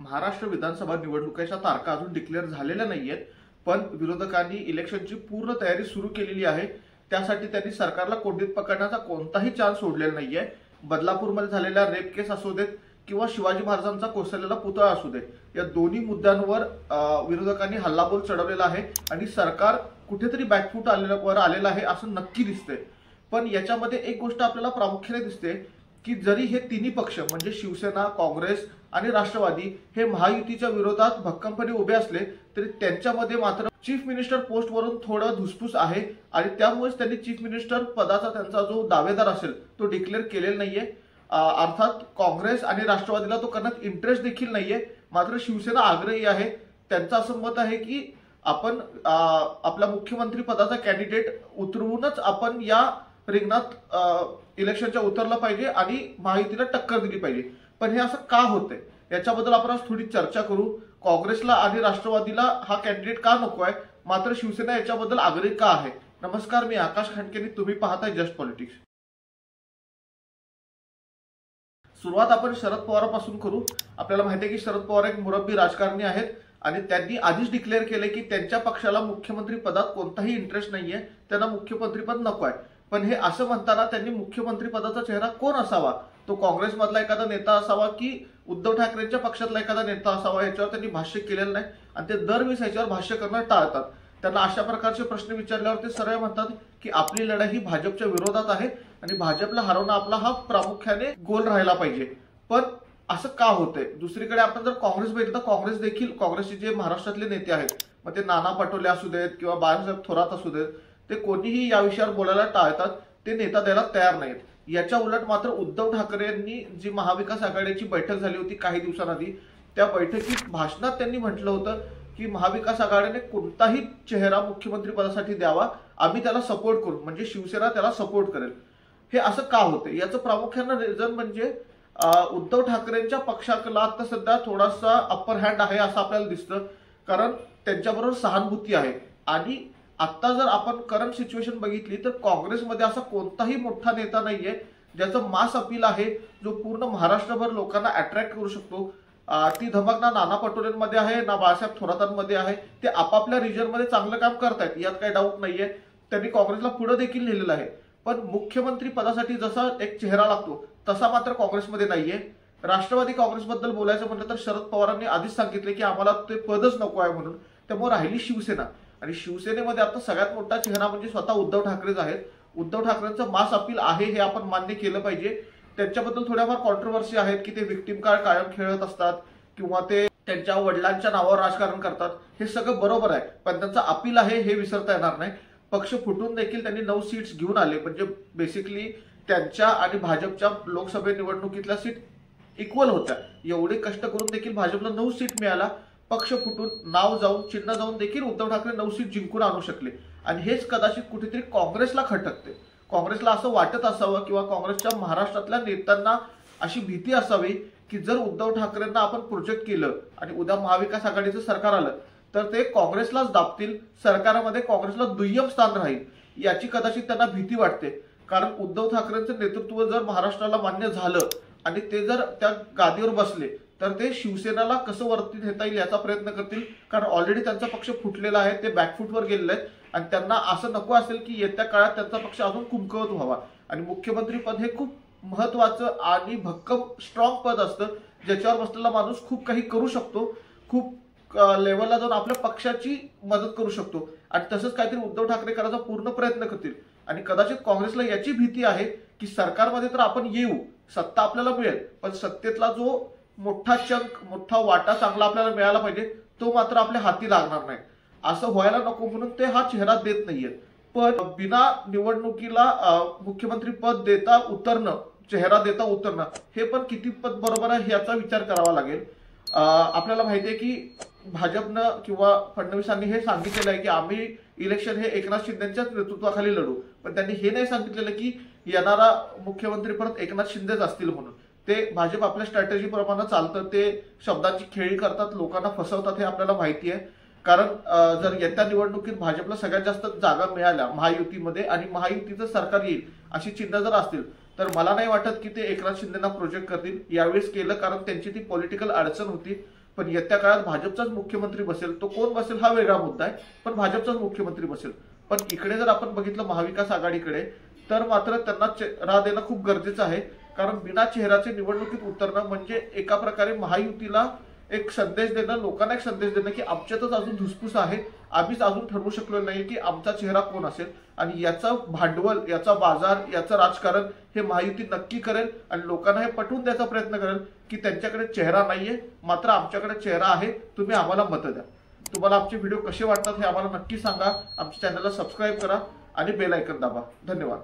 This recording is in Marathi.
महाराष्ट्र विधानसभा निवडणुकीच्या तारखा अजून डिक्लेअर झालेल्या नाहीयेत, पण विरोधकांनी इलेक्शनची पूर्ण तयारी सुरू केलेली आहे। त्यासाठी त्यांनी सरकारला कोंडीत पकडण्याचा कोणताही चान्स सोडलेला नाहीये। बदलापूरमध्ये झालेल्या रेप केस असू देत किंवा शिवाजी महाराजांचा कोसळलेला पुतळा असू दे, या दोन्ही मुद्द्यांवर विरोधकांनी हल्लाबोल चढवलेला आहे आणि सरकार कुठेतरी बॅकफूट आलेलं आहे असं नक्की दिसतंय। पण याच्यामध्ये एक गोष्ट आपल्याला प्रामुख्याने दिसते की जरी हे तिन्ही पक्ष म्हणजे शिवसेना, काँग्रेस आणि राष्ट्रवादी हे महायुतीच्या विरोधात भक्कमपणे उभे असले तरी त्यांच्यामध्ये मात्र चीफ मिनिस्टर पोस्टवरून थोडं धुसफूस आहे आणि त्यामुळेच त्यांनी चीफ मिनिस्टर पदाचा त्यांचा जो दावेदार असेल तो डिक्लेअर केलेला नाहीये। अर्थात काँग्रेस आणि राष्ट्रवादीला तो करण्यात इंटरेस्ट देखील नाहीये, मात्र शिवसेना आग्रही आहे। त्यांचं असं मत आहे की आपण आपला मुख्यमंत्री पदाचा कॅन्डिडेट उतरवूनच आपण या रिंगणात इलेक्शनच्या उतरलं पाहिजे आणि महायुतीला टक्कर दिली पाहिजे। पण हे असं का होतंय याच्याबद्दल आपण आज थोडी चर्चा करू। काँग्रेसला आणि राष्ट्रवादीला हा कॅन्डिडेट का नको आहे, मात्र शिवसेना याच्याबद्दल आग्रही का आहे। नमस्कार, मी आकाश खांडके, तुम्ही पाहताय जस्ट पॉलिटिक्स। सुरुवात आपण शरद पवारांपासून करू। आपल्याला माहिती आहे की शरद पवार एक मुरब्बी राजकारणी आहेत आणि त्यांनी आधीच डिक्लेअर केले की त्यांच्या पक्षाला मुख्यमंत्री पदात कोणताही इंटरेस्ट नाहीये, त्यांना मुख्यमंत्री पद नको आहे। पण हे असं म्हणताना त्यांनी मुख्यमंत्री पदाचा चेहरा कोण असावा, तो काँग्रेसमधला एखादा नेता असावा की उद्धव ठाकरेंच्या पक्षातला एखादा नेता असावा, याच्यावर त्यांनी भाष्य केलेलं नाही आणि ते दरवेळेस याच्यावर भाष्य करणं टाळतात। त्यांना अशा प्रकारचे प्रश्न विचारल्यावर ते सरळ म्हणतात की आपली लढाई ही भाजपच्या विरोधात आहे आणि भाजपला हरवणं आपला हा प्रामुख्याने गोल राहायला पाहिजे। पण असं का होतंय? दुसरीकडे आपण जर काँग्रेस बघितलं तर काँग्रेस देखील, काँग्रेसचे जे महाराष्ट्रातले नेते आहेत, मग ते नाना पटोले असू देत किंवा बाळासाहेब थोरात असू देत, ते कोणीही या विषयावर बोलायला टाळतात, ते नेता द्यायला तयार नाहीत। याच्या उलट मात्र उद्धव ठाकरेंनी जी महाविकास आघाडीची बैठक झाली होती काही दिवसांआधी, त्या बैठकीत भाषणात त्यांनी म्हटलं होतं की महाविकास आघाडीने कोणताही चेहरा मुख्यमंत्री पदासाठी द्यावा, आम्ही त्याला सपोर्ट करू, म्हणजे शिवसेना त्याला सपोर्ट करेल। हे असं का होते याचं प्रामुख्यानं रिझन म्हणजे उद्धव ठाकरेंच्या पक्षाला आता सध्या थोडासा अप्पर हँड आहे असं आपल्याला दिसतं, कारण त्यांच्याबरोबर सहानुभूती आहे। आणि आता जर आपण करंट सिच्युएशन बघितली तर काँग्रेसमध्ये असा कोणताही मोठा नेता नाहीये ज्याचं मास अपील आहे, जो पूर्ण महाराष्ट्रभर लोकांना अट्रॅक्ट करू शकतो। ती धमक ना नाना पटोलेंमध्ये आहे ना बाळासाहेब थोरातांमध्ये आहे। ते आपापल्या रिजनमध्ये चांगलं काम करतायत, यात काही डाऊट नाहीये। त्यांनी काँग्रेसला पुढे देखील नेलेलं आहे, पण मुख्यमंत्री पदासाठी जसा एक चेहरा लागतो तसा मात्र काँग्रेसमध्ये नाहीये। राष्ट्रवादी काँग्रेसबद्दल बोलायचं म्हटलं तर शरद पवारांनी आधीच सांगितले की आम्हाला ते पदच नको आहे म्हणून, त्यामुळे राहिली शिवसेना आणि शिवसेनेमध्ये आता सगळ्यात मोठा चेहरा म्हणजे स्वतः उद्धव ठाकरेच आहेत। उद्धव ठाकरेंचं मास अपील आहे हे आपण मान्य केलं पाहिजे। त्यांच्याबद्दल थोड्याफार कॉन्ट्रोवर्सी आहेत की ते विक्टिम कार्ड कायम खेळत असतात किंवा ते त्यांच्या वडिलांच्या नावावर राजकारण करतात, हे सगळं बरोबर आहे, पण त्यांचं अपील आहे हे विसरता येणार नाही। पक्ष फुटून देखील त्यांनी 9 सीट्स घेऊन आले, म्हणजे बेसिकली त्यांच्या आणि भाजपच्या लोकसभा निवडणुकीतल्या सीट इक्वल होत्या। एवढे कष्ट करून देखील भाजपला 9 सीट मिळाला। पक्ष फुटून नाव जाऊन चिन्ह जाऊन देखील उद्धव ठाकरे 9 सीट जिंकून आणू शकले आणि हेच कदाचित कुठेतरी काँग्रेसला खटकते। काँग्रेसला असं वाटत असावं किंवा काँग्रेसच्या महाराष्ट्रातल्या नेत्यांना अशी भीती असावी की जर उद्धव ठाकरेंना आपण प्रोजेक्ट केलं आणि उद्या महाविकास आघाडीचं सरकार आलं तर ते काँग्रेसलाच दाबतील, सरकारमध्ये काँग्रेसला दुय्यम स्थान राहील याची कदाचित त्यांना भीती वाटते। कारण उद्धव ठाकरेंचं नेतृत्व जर महाराष्ट्राला मान्य झालं आणि ते जर त्या गादीवर बसले तर ते शिवसेनेला कसं वरती नेता येईल याचा प्रयत्न करतील, कारण ऑलरेडी त्यांचा पक्ष फुटलेला आहे, ते बॅकफूटवर गेलेले आहेत आणि त्यांना असं नको असेल की येत्या काळात त्यांचा पक्ष अजून कुमकुवत व्हावा। आणि मुख्यमंत्री पद हे खूप महत्वाचं आणि भक्कम स्ट्रॉंग पद असतं, ज्याच्यावर बसलेला माणूस खूप काही करू शकतो, खूप लेवलला जाऊन आपल्या पक्षाची मदत करू शकतो आणि तसंच काहीतरी उद्धव ठाकरे करायचा पूर्ण प्रयत्न करतील। आणि कदाचित काँग्रेसला याची भीती आहे की सरकारमध्ये तर आपण येऊ, सत्ता आपल्याला मिळेल, पण सत्तेतला जो मोठा चंक, मोठा वाटा चांगला आपल्याला मिळाला पाहिजे, तो मात्र आपल्या हाती लागणार नाही। असं व्हायला नको म्हणून ते हा चेहरा देत नाहीये। पण बिना निवडणुकीला मुख्यमंत्री पद देता उतरणं, चेहरा देता उतरणं, हे पण कितीपत बरोबर आहे याचा विचार करावा लागेल। आपल्याला माहिती आहे की भाजपनं किंवा फडणवीसांनी हे सांगितलेलं आहे की आम्ही इलेक्शन हे एकनाथ शिंदेच्याच नेतृत्वाखाली लढू, पण त्यांनी हे नाही सांगितलेलं की येणारा मुख्यमंत्री परत एकनाथ शिंदेच असतील म्हणून। ते भाजप आपल्या स्ट्रॅटेजी प्रमाणे चालतं, ते शब्दांची खेळी करतात, लोकांना फसवतात, हे आपल्याला माहिती आहे। कारण जर येत्या निवडणुकीत भाजपला सगळ्यात जास्त जागा मिळाल्या महायुतीमध्ये आणि महायुतीचं सरकार येईल अशी चिन्ह जर असतील तर मला नाही वाटत की ते एकनाथ शिंदेना प्रोजेक्ट करतील। यावेळेस केलं कारण त्यांची ती पॉलिटिकल अडचण होती, पण येत्या काळात भाजपचाच मुख्यमंत्री बसेल, तो कोण बसेल हा वेगळा मुद्दा आहे, पण भाजपचाच मुख्यमंत्री बसेल। पण इकडे जर आपण बघितलं महाविकास आघाडीकडे, तर मात्र त्यांना चेहरा देणं खूप गरजेचं आहे, कारण बिना चेहऱ्याचे निवडणुकीत उतरणं म्हणजे एका प्रकारे महायुतीला एक संदेश देणं, लोकांना एक संदेश देणं की आमच्यातच अजून धुसफूस आहे, आम्हीच अजून ठरवू शकलो नाही की आमचा चेहरा कोण असेल। आणि याचं भांडवल, याचा बाजार, याचं राजकारण हे महायुती नक्की करेल आणि लोकांना हे पटवून द्यायचा प्रयत्न करेल की त्यांच्याकडे चेहरा नाहीये, मात्र आमच्याकडे चेहरा आहे, तुम्ही आम्हाला मतं द्या। तुम्हाला आमचे व्हिडिओ कसे वाटतात हे आम्हाला नक्की सांगा। आमच्या चॅनलला सबस्क्राईब करा आणि बेल आयकॉन दाबा। धन्यवाद।